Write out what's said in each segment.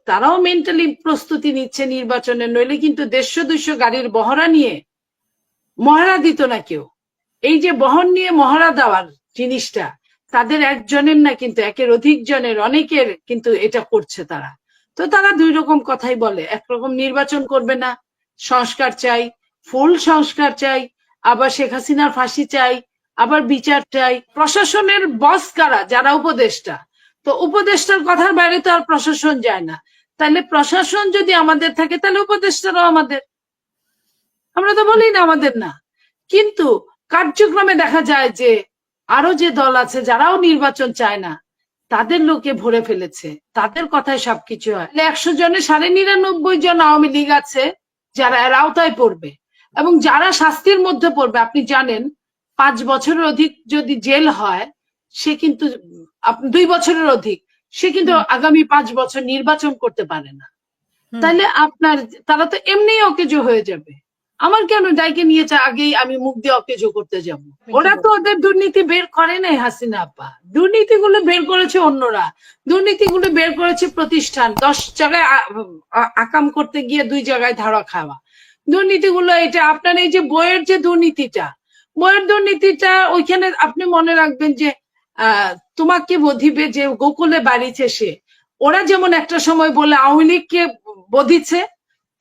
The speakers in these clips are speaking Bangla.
তারাও মেন্টালি প্রস্তুতি নিচ্ছে নির্বাচনে, নইলে কিন্তু 150-200 গাড়ির বহরা নিয়ে মহড়া দিত না কেউ। এই যে বহন নিয়ে মহড়া দেওয়ার জিনিসটা তাদের একজনের না, কিন্তু একের অধিক জনের, অনেকের কিন্তু এটা করছে তারা। তো তারা দুই রকম কথাই বলে, একরকম নির্বাচন করবে না, সংস্কার চাই, ফুল সংস্কার চাই, আবার শেখ হাসিনার ফাঁসি চাই, আবার বিচার চাই। প্রশাসনের বস কারা? যারা উপদেষ্টা। তো উপদেষ্টার কথার বাইরে তো আর প্রশাসন যায় না। তাহলে প্রশাসন যদি আমাদের থাকে তাহলে উপদেষ্টারাও আমাদের। আমরা তো বলি না আমাদের না, কিন্তু কার্যক্রমে দেখা যায় যে আরো যে দল আছে যারাও নির্বাচন চায় না, তাদের লোকে ভরে ফেলেছে, তাদের কথায় সবকিছু হয়। 100 জনে 99.5 জন আওয়ামী লীগ আছে যারা এর আওতায় পড়বে, এবং যারা শাস্তির মধ্যে পড়বে। আপনি জানেন 5 বছরের অধিক যদি জেল হয়, সে কিন্তু 2 বছরের অধিক, সে কিন্তু আগামী 5 বছর নির্বাচন করতে পারে না। তাহলে আপনার তারা তো এমনি অকেজো হয়ে যাবে। আমার কেন ডাইকে নিয়েছে আগেই আমি মুখ দিয়ে অকেজো করতে যাব? ওরা তো ওদের দুর্নীতি বের করে নাই হাসিনা আপা, দুর্নীতিগুলো বের করেছে অন্যরা, দুর্নীতিগুলো বের করেছে প্রতিষ্ঠান। 10 জায়গায় আকাম করতে গিয়ে 2 জায়গায় ধরা খাওয়া দুর্নীতিগুলো। এটা আপনার এই যে বইয়ের যে দুর্নীতিটা, বইয়ের দুর্নীতিটা ওইখানে আপনি মনে রাখবেন যে তোমাকে বধিবে যে গোকুলে বাড়িছে সে। ওরা যেমন একটা সময় বলে আওয়ামী লীগকে বধিছে,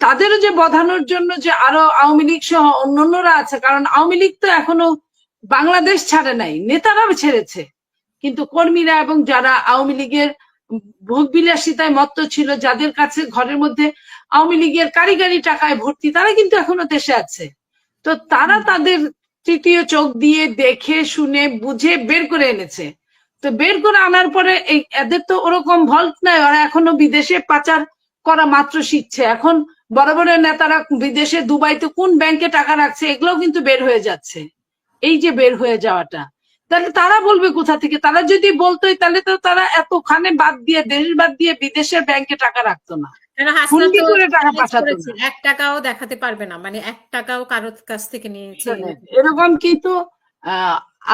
তাদেরও যে বধানোর জন্য যে আরো আওয়ামী লীগ সহ অন্যান্যরা আছে, কারণ আওয়ামী লীগ তো এখনো বাংলাদেশ ছাড়ে নাই, নেতারা ছেড়েছে, কিন্তু কর্মীরা এবং যারা আওয়ামী লীগের ভোগবিলাসিতায় মত্ত ছিল, যাদের কাছে ঘরের মধ্যে আওয়ামী লীগের কারিগরি টাকায় ভর্তি, তারা কিন্তু এখনো দেশে আছে। তো তারা তাদের তৃতীয় চোখ দিয়ে দেখে শুনে বুঝে বের করে এনেছে। তো বের করে আনার পরে এই এদের তো ওরকম ভল্ট নাই, ওরা এখনো বিদেশে পাচার করা মাত্র শিখছে। এখন বড় বড় নেতারা বিদেশে দুবাইতে কোন ব্যাংকে টাকা রাখছে এগুলোও কিন্তু বের হয়ে যাচ্ছে। এই যে বের হয়ে যাওয়াটা, তাহলে তারা বলবে কোথা থেকে? তারা যদি বলতোই তাহলে তো তারা এতখানে বাদ দিয়ে, দেশ বাদ দিয়ে বিদেশের ব্যাংকে টাকা রাখতো না, হুন্ডি করে টাকা পাঠাতো না। 1 টাকাও দেখাতে পারবে না, মানে 1 টাকাও কারোর কাছ থেকে নিয়েছে এরকম কিন্তু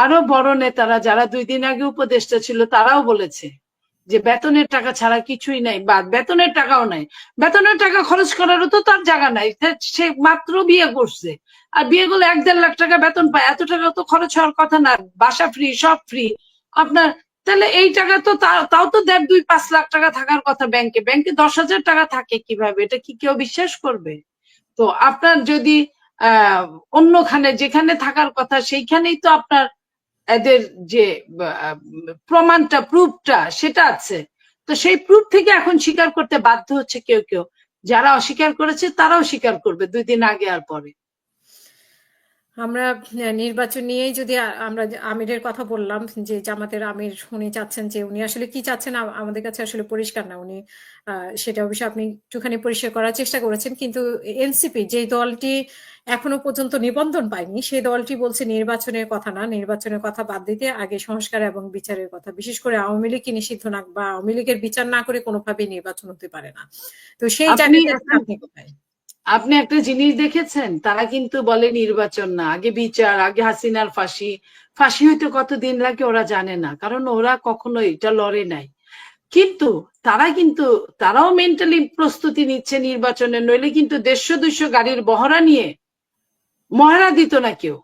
আরো বড় নেতারা যারা 2 দিন আগে উপদেষ্টা ছিল তারাও বলেছে যে বেতনের টাকা ছাড়া কিছুই নাই, বা বেতনের টাকাও নাই, বেতনের টাকা খরচ করারও তো তার জায়গা নাই। সে মাত্র বিয়ে করছে, আর বিয়ে করলে 1-1.5 লাখ টাকা বেতন পায়, এত টাকা তো খরচ হওয়ার কথা না, বাসা ফ্রি, সব ফ্রি আপনার। তাহলে এই টাকা তো তাও তো 1.5-2-5 লাখ টাকা থাকার কথা ব্যাংকে, ব্যাংকে 10,000 টাকা থাকে কিভাবে? এটা কি কেউ বিশ্বাস করবে? তো আপনার যদি অন্যখানে যেখানে থাকার কথা সেইখানেই তো আপনার এদের যে প্রমাণটা, প্রুফটা সেটা আছে। তো সেই প্রুফ থেকে এখন স্বীকার করতে বাধ্য হচ্ছে কেউ কেউ, যারা অস্বীকার করেছে তারাও স্বীকার করবে 2 দিন আগে আর পরে। আমরা নির্বাচন নিয়েই যদি আমরা আমিরের কথা বললাম, যে জামাতের আমির উনি চাচ্ছেন, যে উনি আসলে কি চাচ্ছেন আমাদের কাছে আসলে পরিষ্কার না। উনি সেটা অবশ্যই আপনি একটুখানি পরিষ্কার করার চেষ্টা করেছেন, কিন্তু এনসিপি যে দলটি এখনো পর্যন্ত নিবন্ধন পায়নি, সেই দলটি বলছে নির্বাচনের কথা না, নির্বাচনের কথা বাদ দিতে আগে সংস্কার এবং বিচারের কথা। বিশেষ করে আওয়ামী লীগকে নিষিদ্ধ না বা আওয়ামী লীগের বিচার না করে কোনোভাবেই নির্বাচন হতে পারে না। তো সেই জায়গাটা আপনি কোথায়? আপনি একটা জিনিস দেখেছেন, তারা কিন্তু বলে নির্বাচন না, আগে বিচার, আগে হাসিনার ফাঁসি। ফাঁসি হইতে কতদিন লাগে ওরা জানে না, কারণ ওরা কখনো এটা লড়ে নাই। কিন্তু তারাও মেন্টালি প্রস্তুতি নিচ্ছে নির্বাচনে, নইলে কিন্তু 150-200 গাড়ির বহরা নিয়ে মহড়া দিত না কেউ।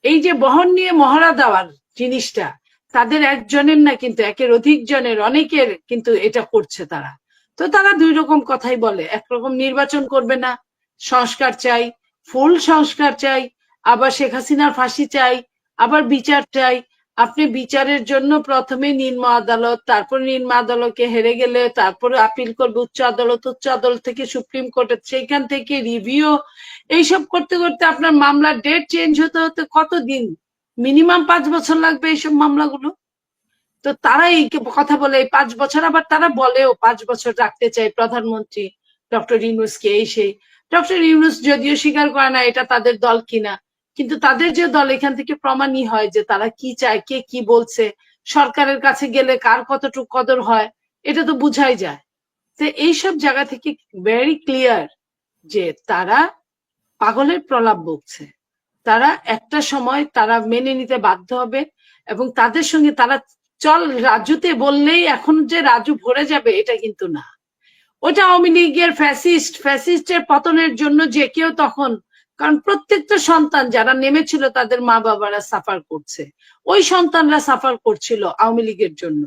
এই যে বহন নিয়ে মহড়া দেওয়ার জিনিসটা তাদের একজনের না, কিন্তু একের অধিক জনের, অনেকের কিন্তু এটা করছে তারা। তো তারা দুই রকম কথাই বলে, একরকম নির্বাচন করবে না, সংস্কার চাই, ফুল সংস্কার চাই, আবার শেখ হাসিনার ফাঁসি চাই, আবার বিচার চাই। আপনি বিচারের জন্য প্রথমে নিম্ন আদালত, তারপর নিম্ন আদালতকে হেরে গেলে তারপরে আপিল করবে উচ্চ আদালত, উচ্চ আদালত থেকে সুপ্রিম কোর্টে, সেইখান থেকে রিভিউ, এইসব করতে করতে আপনার মামলার ডেট চেঞ্জ হতে হতে কতদিন, মিনিমাম 5 বছর লাগবে এইসব মামলাগুলো। তো তারা এই কথা বলে 5 বছর, আবার তারা বলেও 5 বছর রাখতে চায় প্রধানমন্ত্রী ডক্টর ইউনূসকে। এই সেই ডক্টর ইউনূস যদিও স্বীকার করে না এটা তাদের দল কিনা, কিন্তু তাদের যে দল, এখান থেকে প্রমাণই হয় যে তারা কি চায়, কে কি বলছে, সরকারের কাছে গেলে কার কতটুকু কদর হয়, এটা তো বুঝাই যায়। তো এইসব জায়গা থেকে ভেরি ক্লিয়ার যে তারা পাগলের প্রলাপ বকছে। তারা একটা সময় তারা মেনে নিতে বাধ্য হবে, এবং তাদের সঙ্গে তারা চল রাজুতে বললেই এখন যে রাজু ভরে যাবে এটা কিন্তু না। ওটা আওয়ামী লীগের ফ্যাসিস্টের পতনের জন্য যে কেউ তখন, কারণ প্রত্যেকটা সন্তান যারা নেমেছিল তাদের মা বাবারা সাফার করছে, ওই সন্তানরা সাফার করছিল আওয়ামী লীগের জন্য।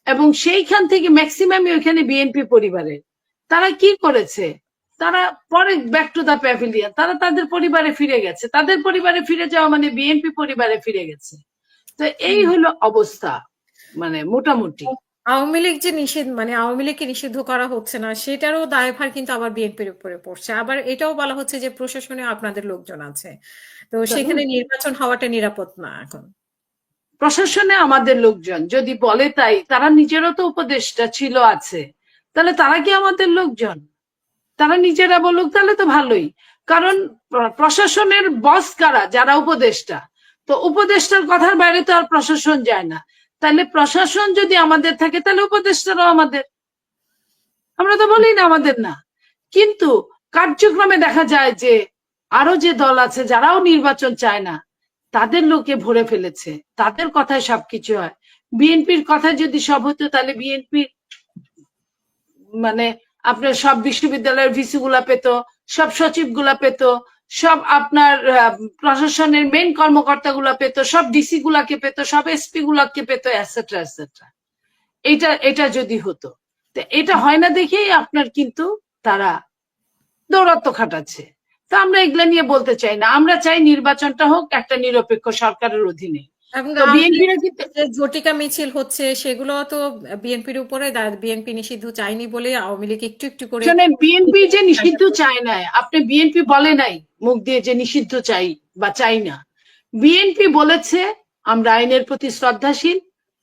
এবং সেইখান থেকে ম্যাক্সিমামই ওইখানে বিএনপি পরিবারের। তারা কি করেছে, তারা পরে ব্যাক টু দ্য প্যাভিলিয়ন, তারা তাদের পরিবারে ফিরে গেছে। তাদের পরিবারে ফিরে যাওয়া মানে বিএনপি পরিবারে ফিরে গেছে। তো এই হলো অবস্থা, মানে মোটামুটি। আওয়ামী লীগ যে মানে আওয়ামী লীগকে নিষিদ্ধ করা হচ্ছে না, সেটারও দায়ভার কিন্তু আবার বিএনপির উপরে পড়ছে। আবার এটাও বলা হচ্ছে যে প্রশাসনে আপনাদের লোকজন আছে, তো সেখানে নির্বাচন হওয়াটা নিরাপদ না এখন। প্রশাসনে আমাদের লোকজন যদি বলে তাই, তারা নিজেরও তো উপদেষ্টা ছিল, আছে, তাহলে তারা কি আমাদের লোকজন? তারা নিজেরা বলুক, তাহলে তো ভালোই। কারণ প্রশাসনের বস কারা? যারা উপদেষ্টা। তো উপদেষ্টার কথার বাইরে তো আর প্রশাসন যায় না। তাহলে প্রশাসন যদি আমাদের থাকে, তাহলে উপদেষ্টারাও আমাদের। আমরা তো বলি না আমাদের না, কিন্তু কার্যক্রমে দেখা যায় যে আরো যে দল আছে যারাও নির্বাচন চায় না, তাদের লোকে ভরে ফেলেছে, তাদের কথায় সবকিছু হয়। বিএনপির কথায় যদি সব হতো, তাহলে বিএনপি মানে আপনার সব বিশ্ববিদ্যালয়ের ভিসি গুলা পেত, সব সচিব গুলা পেত, সব আপনার প্রশাসনের মেইন কর্মকর্তা গুলা পেত, সব ডিসি গুলাকে পেত, সব এসপি গুলাকে পেত, এটসেট্রা এটসেট্রা। এটা যদি হতো, তো এটা হয় না দেখেই আপনার কিন্তু তারা দৌরাত্ম খাটাচ্ছে। তো আমরা এগুলা নিয়ে বলতে চাই না, আমরা চাই নির্বাচনটা হোক একটা নিরপেক্ষ সরকারের অধীনে। এবং তো বিএনপিরা কিন্তু যে ঝটিকা মিছিল হচ্ছে সেগুলো তো বিএনপির উপরে, বিএনপি নিষিদ্ধ চাইনি বলে আওয়ামী লীগ একটু একটু করে। শোনেন, বিএনপি যে নিষিদ্ধ চায় না, আপনি বিএনপি বলে নাই মুখ দিয়ে যে নিষিদ্ধ চাই বা চাই না। বিএনপি বলেছে আমরা আইনের প্রতি শ্রদ্ধাশীল,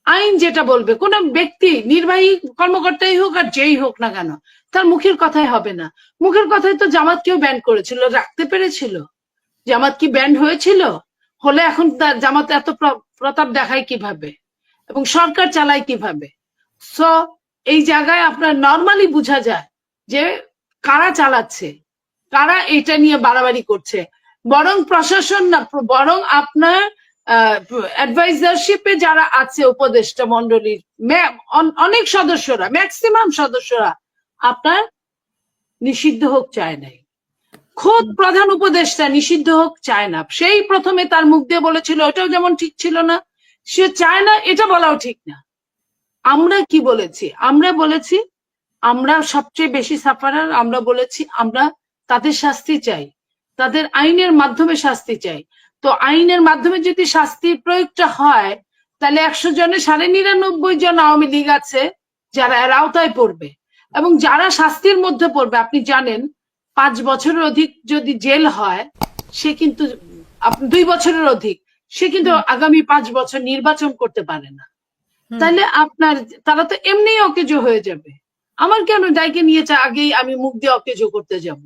আইন যেটা বলবে, কোন ব্যক্তি নির্বাহী কর্মকর্তাই হোক আর যেই হোক না কেন, তার মুখের কথাই হবে না। মুখের কথাই তো জামাতকেও ব্যান করেছিল, রাখতে পেরেছিল? জামাত কি ব্যান্ড হয়েছিল? হলে এখন তার জামাত এত প্রতাপ দেখায় কিভাবে এবং সরকার চালায় কিভাবে? সো এই জায়গায় আপনার নর্মালি বোঝা যায় যে কারা চালাচ্ছে, কারা এটা নিয়ে বাড়াবাড়ি করছে। বরং প্রশাসন না, বরং আপনার অ্যাডভাইজারশিপে যারা আছে উপদেষ্টা মন্ডলীর অনেক সদস্যরা, ম্যাক্সিমাম সদস্যরা আপনার নিষিদ্ধ হোক চায় নাই। খোদ প্রধান উপদেষ্টা নিষিদ্ধ হোক চায় না। সেই প্রথমে তার মুখ দিয়ে বলেছিল, ওটাও যেমন ঠিক ছিল না, সে চায় না, এটা বলাও ঠিক না। আমরা কি বলেছি? আমরা বলেছি আমরা সবচেয়ে বেশি সাফারার, আমরা বলেছি আমরা তাদের শাস্তি চাই, তাদের আইনের মাধ্যমে শাস্তি চাই। তো আইনের মাধ্যমে যদি শাস্তির প্রয়োগটা হয়, তাহলে 100 জনে 99.5 জন আওয়ামী লীগ আছে যারা এর আওতায় পড়বে। এবং যারা শাস্তির মধ্যে পড়বে, আপনি জানেন 5 বছরের অধিক যদি জেল হয়, সে কিন্তু 2 বছরের অধিক, সে কিন্তু আগামী 5 বছর নির্বাচন করতে পারে না। তাহলে আপনার তারা তো এমনি অকেজো হয়ে যাবে। আমার কেন ডাইকে নিয়েছে আগেই আমি মুখ দিয়ে অকেজো করতে যাব?